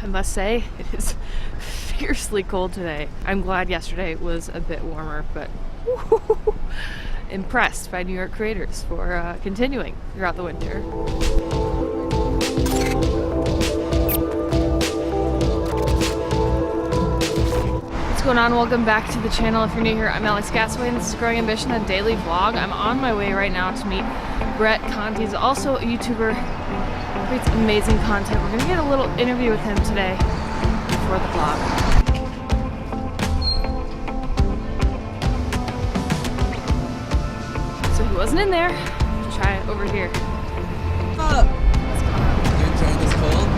I must say, it is fiercely cold today. I'm glad yesterday was a bit warmer, but impressed by New York creators for continuing throughout the winter. What's going on? Welcome back to the channel. If you're new here, I'm Alex Gasaway and this is Growing Ambition, a daily vlog. I'm on my way right now to meet Brett Conti. He's also a YouTuber, creates amazing content. We're gonna get a little interview with him today for the vlog. So he wasn't in there. Try it over here. What's up? What's going on? You enjoying this cold?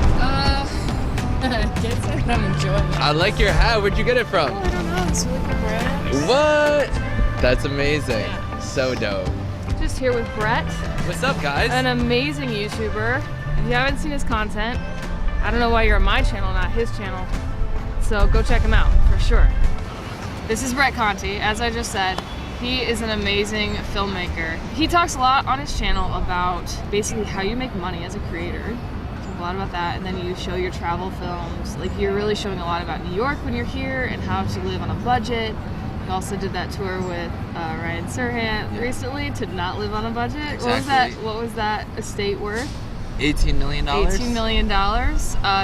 I can't say that I'm enjoying it. I like your hat. Where'd you get it from? Oh, I don't know. It's really good brand. What? That's amazing. Yeah. So dope. Just here with Brett. What's up, guys? An amazing YouTuber. If you haven't seen his content, I don't know why you're on my channel, not his channel. So go check him out for sure. This is Brett Conti. As I just said, he is an amazing filmmaker. He talks a lot on his channel about basically how you make money as a creator. A lot about that, and then you show your travel films. Like, you're really showing a lot about New York when you're here and how to live on a budget. You also did that tour with Ryan Serhant recently to not live on a budget. Exactly. What was that estate worth? $18 million. $18 million.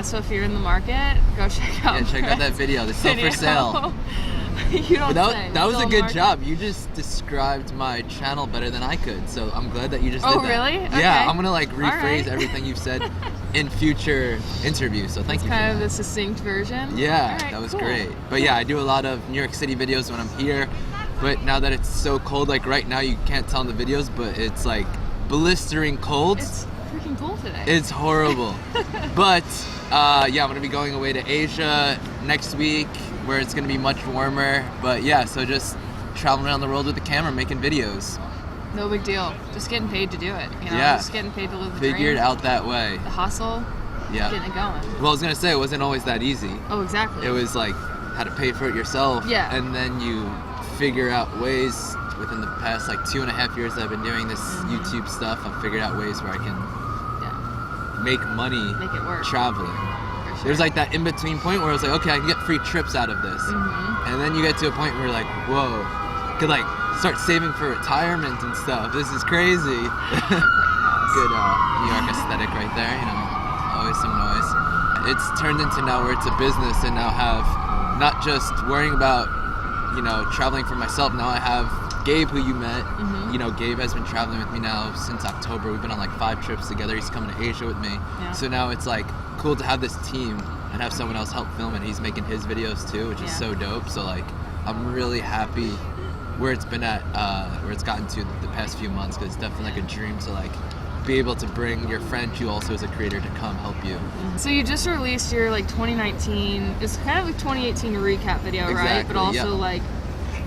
So if you're in the market, go check out. Yeah, check out that video. It's still for sale. You don't say. That was a good job. You just described my channel better than I could, so I'm glad that you just did that. Oh, really? Okay. Yeah, I'm gonna like rephrase right. everything you've said in future interviews, so thank you for kind that. of the succinct version? Yeah, All right, that was cool. great. But yeah, I do a lot of New York City videos when I'm here, but now that it's so cold, like right now you can't tell in the videos, but it's like blistering cold. It's freaking cool today. It's horrible. But yeah, I'm gonna be going away to Asia next week where it's gonna be much warmer. But yeah, so just traveling around the world with the camera, making videos. No big deal. Just getting paid to do it. You know, Yeah. just getting paid to live the dream. Figured out that way. The hustle. Yeah. Getting it going. Well, I was gonna say it wasn't always that easy. Oh, exactly. It was like how to pay for it yourself. Yeah. And then you figure out ways within the past like 2.5 years that I've been doing this YouTube stuff. I've figured out ways where I can make money Make it work. traveling. For sure. There's like that in-between point where I was like, okay, I can get free trips out of this. And then you get to a point where you're like, whoa, could like start saving for retirement and stuff. This is crazy. Good New York aesthetic right there, you know, always some noise. It's turned into now where it's a business and now have not just worrying about, you know, traveling for myself. Now I have Gabe, who you met. You know, Gabe has been traveling with me now since October. We've been on like 5 trips together. He's coming to Asia with me. Yeah. So now it's like cool to have this team and have someone else help film it. He's making his videos too, which is so dope. So like, I'm really happy where it's been at, where it's gotten to the past few months, because it's definitely like a dream to like be able to bring your friend who also is a creator to come help you. So you just released your like 2019, it's kind of like 2018 recap video, right? Exactly, But also like,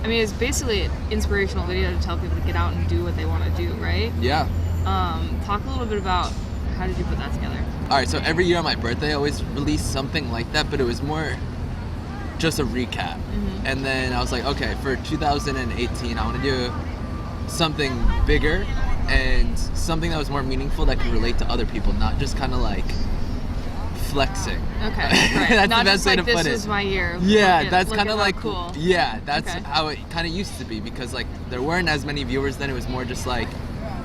I mean, it's basically an inspirational video to tell people to get out and do what they want to do, right? Yeah. Talk a little bit about how did you put that together? All right, so every year on my birthday, I always release something like that, but it was more just a recap. And then I was like, okay, for 2018, I want to do something bigger and something that was more meaningful that could relate to other people, not just kind of like flexing. Okay, right. That's Not the just best way like, to put this it. is my year. Yeah, that's look kind at of how like cool. Yeah, that's Okay. how it kind of used to be, because like there weren't as many viewers then. It was more just like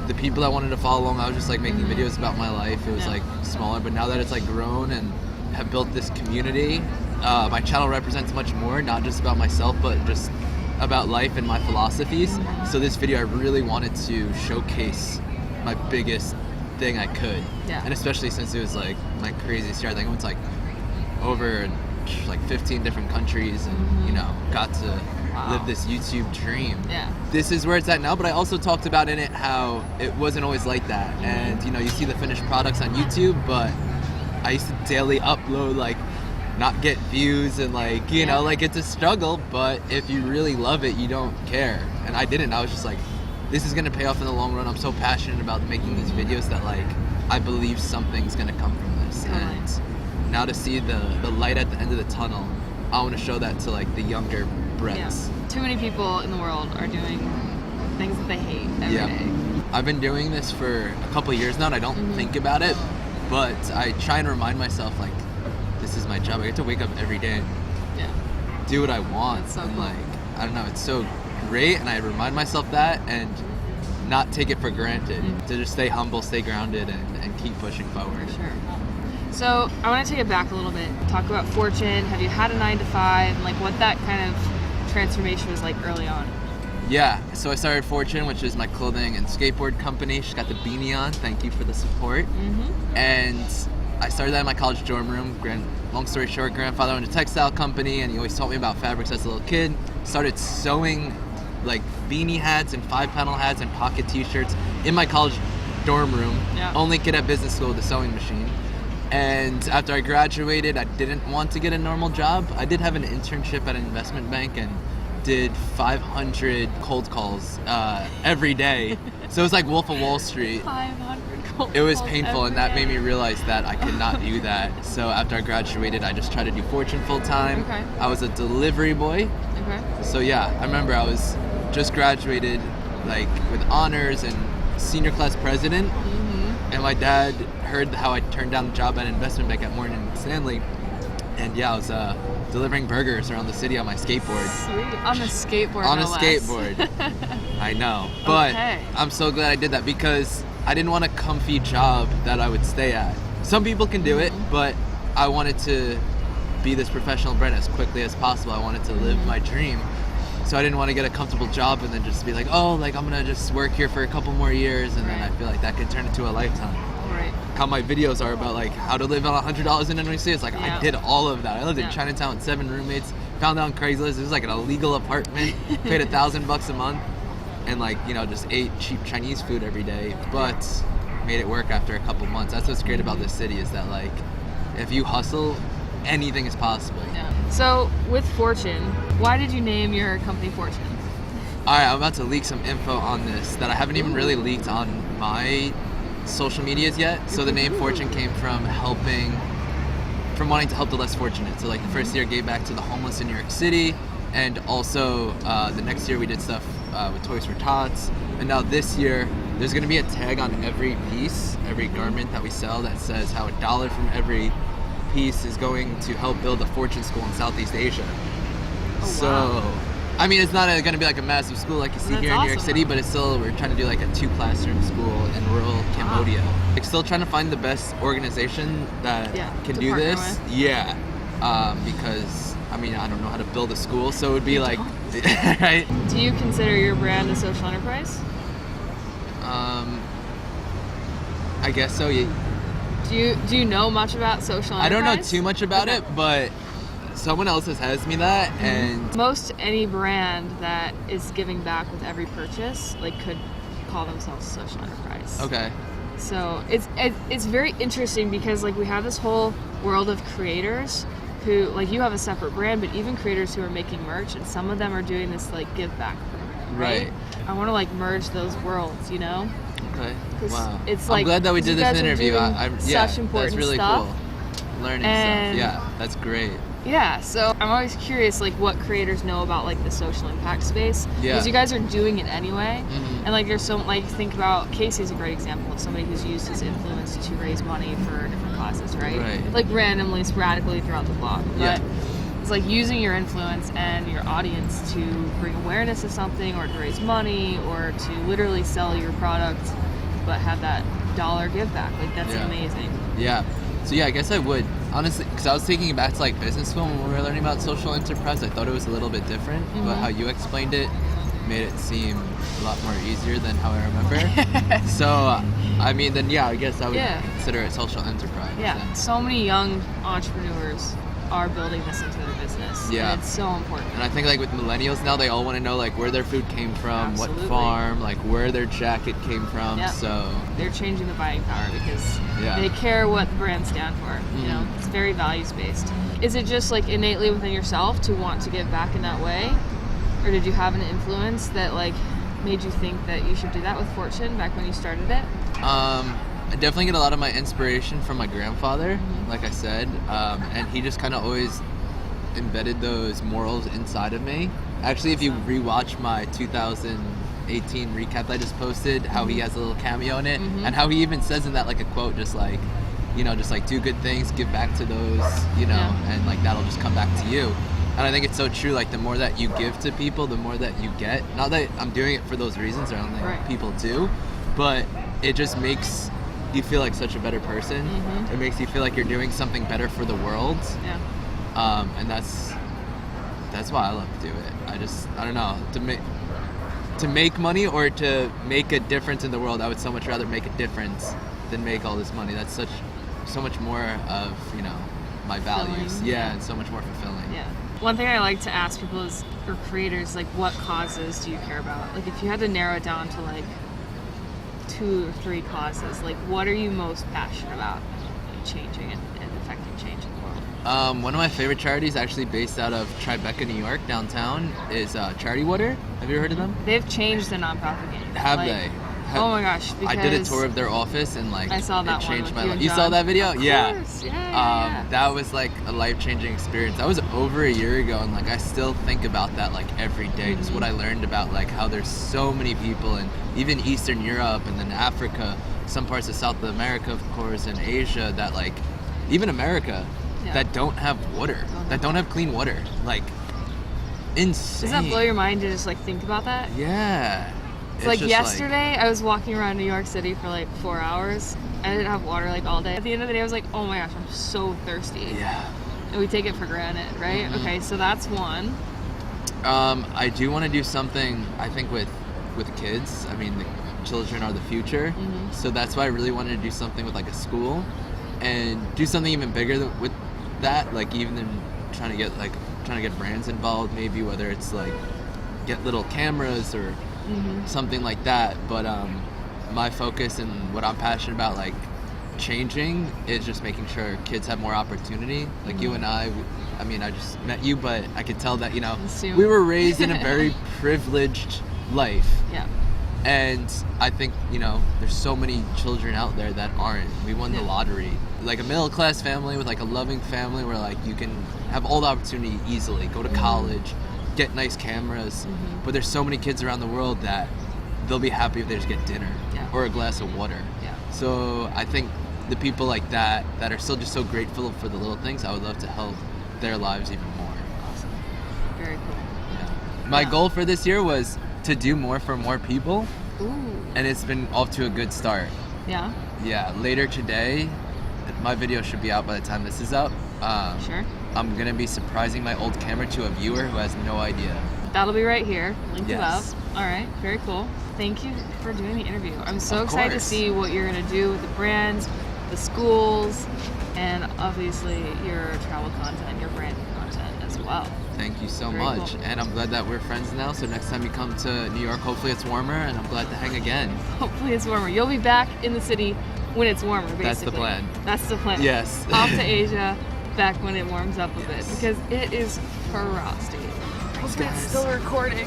the people that wanted to follow along. I was just like making videos about my life. It was like smaller, but now that it's like grown and have built this community, my channel represents much more, not just about myself, but just about life and my philosophies. So this video, I really wanted to showcase my biggest thing I could. Yeah. And especially since it was like my craziest year. I think I went to like over like 15 different countries and you know, got to live this YouTube dream. Yeah. This is where it's at now, but I also talked about in it how it wasn't always like that. And you know, you see the finished products on YouTube, but I used to daily upload, like not get views, and like, you know, like it's a struggle, but if you really love it, you don't care. And I didn't. I was just like, this is gonna pay off in the long run. I'm so passionate about making these videos that like I believe something's gonna come from this. And now to see the light at the end of the tunnel, I want to show that to like the younger Bretts. Too many people in the world are doing things that they hate every day. I've been doing this for a couple of years now and I don't think about it, but I try and remind myself like, this is my job. I get to wake up every day and Yeah. do what I want. That's so and cool. like, I don't know, it's so great, and I remind myself that and not take it for granted. To just stay humble, stay grounded, and keep pushing forward. Sure. So I want to take it back a little bit. Talk about Fortune. Have you had a 9 to 5? And like what that kind of transformation was like early on. Yeah, so I started Fortune, which is my clothing and skateboard company. She's got the beanie on. Thank you for the support. And I started that in my college dorm room. Long story short, grandfather owned a textile company, and he always taught me about fabrics as a little kid. Started sewing like beanie hats and 5-panel hats and pocket t-shirts in my college dorm room. Yeah. Only kid at business school with a sewing machine. And after I graduated, I didn't want to get a normal job. I did have an internship at an investment bank and did 500 cold calls every day. So it was like Wolf of Wall Street. 500 cold It was calls painful, and that every made me day. realize that I could not do that. So after I graduated, I just tried to do Fortune full time. Okay. I was a delivery boy. Okay. So yeah, I remember I was just graduated like with honors and senior class president. And my dad heard how I turned down the job at an investment bank at Morgan Stanley. And yeah, I was delivering burgers around the city on my skateboard. Sweet. On a skateboard. On no a less. skateboard. I know. But Okay. I'm so glad I did that because I didn't want a comfy job that I would stay at. Some people can do it, but I wanted to be this professional brand as quickly as possible. I wanted to live my dream. So I didn't want to get a comfortable job and then just be like, oh, like I'm gonna just work here for a couple more years, and then I feel like that could turn into a lifetime. Right. How my videos are about like how to live on $100 in NYC. It's like Yeah. I did all of that. I lived in Yeah. Chinatown with 7 roommates. Found it on Craigslist. It was like an illegal apartment. Paid $1,000 a month, and like just ate cheap Chinese food every day. But made it work after a couple months. That's what's great about this city is that like if you hustle, anything is possible. Yeah. So with Fortune, why did you name your company Fortune? Alright, I'm about to leak some info on this that I haven't even really leaked on my social medias yet. So the name Fortune came from wanting to help the less fortunate. So like the first year I gave back to the homeless in New York City, and also the next year we did stuff with Toys for Tots. And now this year there's going to be a tag on every piece, every garment that we sell that says how $1 from every piece is going to help build a Fortune school in Southeast Asia. Oh, So wow. I mean, it's not going to be like a massive school like you see That's here in New York awesome, City, though. but it's still, we're trying to do like a 2-classroom school in rural Cambodia. Like still trying to find the best organization that can to do partner this. with. Yeah. Because, I mean, I don't know how to build a school, so it would be like, right? Do you consider your brand a social enterprise? I guess so. Yeah. Do you know much about social enterprise? I don't know too much about it, but someone else has me that, and Most any brand that is giving back with every purchase like could call themselves a social enterprise. okay. So it's very interesting because like we have this whole world of creators who like you have a separate brand, but even creators who are making merch, and some of them are doing this like give back program, right? I want to like merge those worlds, you know? Okay. 'Cause Wow. it's I'm like, glad that we you did this guys are interview. doing Yeah, such important that's really stuff. cool. Learning And- stuff. Yeah, that's great. Yeah, so I'm always curious like what creators know about like the social impact space Yeah. because you guys are doing it anyway. Mhm. And like there's so like think about Casey's a great example of somebody who's used his influence to raise money for different causes, right? Right. Like randomly, sporadically throughout the blog. But Yeah. it's like using your influence and your audience to bring awareness to something or to raise money or to literally sell your product but have that dollar give back. Like that's Yeah. amazing. Yeah. So yeah, I guess I would honestly, because I was taking it back to like business school when we were learning about social enterprise. I thought it was a little bit different, but how you explained it made it seem a lot more easier than how I remember. So, I mean, then yeah, I guess I would consider it social enterprise. Yeah, then. so many young entrepreneurs are building this into their business. Yeah. And it's so important. And I think like with millennials now, they all want to know like where their food came from, Absolutely. what farm, like where their jacket came from. Yep. So They're changing the buying power because Yeah. they care what the brands stand for. You know, it's very values based. Is it just like innately within yourself to want to give back in that way? Or did you have an influence that like made you think that you should do that with Fortune back when you started it? I definitely get a lot of my inspiration from my grandfather, like I said, and he just kind of always embedded those morals inside of me. Actually, if you rewatch my 2018 recap that I just posted, how he has a little cameo in it, and how he even says in that like a quote, just like, you know, just like do good things, give back to those, you know, Yeah. and like that'll just come back to you. And I think it's so true, like the more that you give to people, the more that you get. Not that I'm doing it for those reasons, or I don't think Right. people do, but it just makes you feel like such a better person. Mhm. It makes you feel like you're doing something better for the world. Yeah. And that's why I love to do it. I don't know, to make money or to make a difference in the world. I would so much rather make a difference than make all this money. That's so much more of, you know, my values. Fulfilling, Yeah, yeah. and so much more fulfilling. Yeah. One thing I like to ask people is, or creators, like, what causes do you care about? Like, if you had to narrow it down to like 2 or 3 causes, like, what are you most passionate about changing and affecting change in the world? One of my favorite charities, actually based out of Tribeca, New York, downtown, is Charity Water. Have you ever heard of them? They've changed the nonprofit game. Have Like, they? Oh my gosh! I did a because tour of their office and like I saw that it one changed with my you life. and You saw John. that video? Of Yeah. course. Yeah. That was like a life-changing experience. That was over a year ago, and like I still think about that like every day. Just what I learned about like how there's so many people, and even Eastern Europe, and then Africa, some parts of South America, of course, and Asia, that like even America, Yeah. that don't have water, that don't have clean water. Like insane. Does that blow your mind to just like think about that? Yeah. It's like yesterday, I was walking around New York City for like 4 hours. I didn't have water like all day. At the end of the day, I was like, oh my gosh, I'm so thirsty. Yeah. And we take it for granted, right? Okay, so that's one. I do want to do something, I think, with kids. I mean, the children are the future. So that's why I really wanted to do something with like a school and do something even bigger with that, like even trying to get brands involved, maybe, whether it's like get little cameras or something like that. But my focus and what I'm passionate about, like changing, is just making sure kids have more opportunity. Like you and I mean, I just met you, but I could tell that, you know, Assume. we were raised in a very privileged life. Yeah. And I think, you know, there's so many children out there that aren't. We won the lottery. Like a middle class family with like a loving family where like you can have all the opportunity easily, go to college, get nice cameras. But there's so many kids around the world that they'll be happy if they just get dinner or a glass of water. Yeah. So I think the people like that are still just so grateful for the little things, I would love to help their lives even more. Awesome. Very cool. Yeah. My goal for this year was to do more for more people. Ooh. And it's been off to a good start. Yeah. Yeah, later today, my video should be out by the time this is up. Sure. I'm gonna be surprising my old camera to a viewer who has no idea. That'll be right here, linked Yes. it up. All right, very cool. Thank you for doing the interview. I'm so Of excited to course. see what you're gonna do with the brands, the schools, and obviously your travel content, your brand content as well. Thank you so Very much. cool. And I'm glad that we're friends now, so next time you come to New York, hopefully it's warmer, and I'm glad to hang again. Hopefully it's warmer. You'll be back in the city when it's warmer, basically. That's the plan. That's the plan. Yes. Off to Asia, back when it warms up a bit, Yes. because it is frosty. Hopefully it's still recording.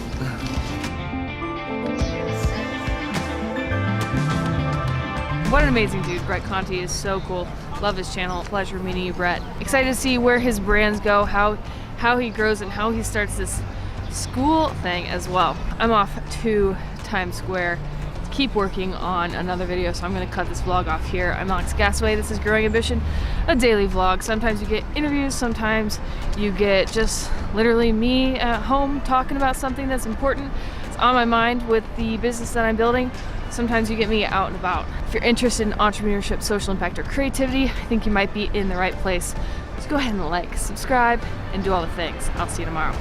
What an amazing dude. Brett Conti is so cool. Love his channel. Pleasure meeting you, Brett. Excited to see where his brands go, how he grows, and how he starts this school thing as well. I'm off to Times Square to keep working on another video, so I'm going to cut this vlog off here. I'm Alex Gasaway. This is Growing Ambition, a daily vlog. Sometimes you get interviews, sometimes you get just literally me at home talking about something that's important. It's on my mind with the business that I'm building. Sometimes you get me out and about. If you're interested in entrepreneurship, social impact, or creativity, I think you might be in the right place. So go ahead and like, subscribe, and do all the things. I'll see you tomorrow.